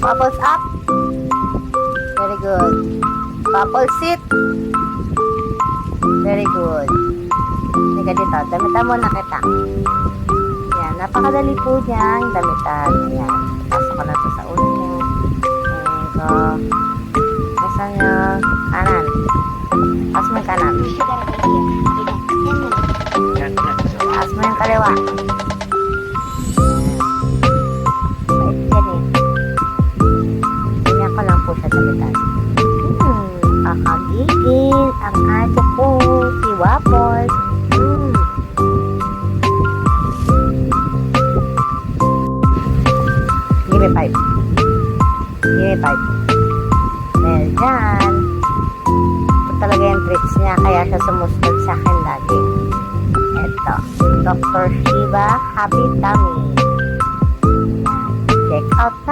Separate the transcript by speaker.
Speaker 1: Bubbles up. Very good. Bubble sit. Very good. Hindi ka dito. Damitan mo na kita. Yan. Napakadali po niyang damitan. Yan. Pasok ko na ito sa ulo niya. Ayan ko. Nasa niya? Kanan. Pas mo yung kanan. Pas mo yung kaliwa. Ko lang po siya damitan. Kakagigil ang aso ko, si Waffles. Give me 5. Give me 5. Well done. Ito talaga yung tricks niya, kaya siya sumusunod sa akin lagi. Ito, Dr. Shiba Happy Tummy. Check out na.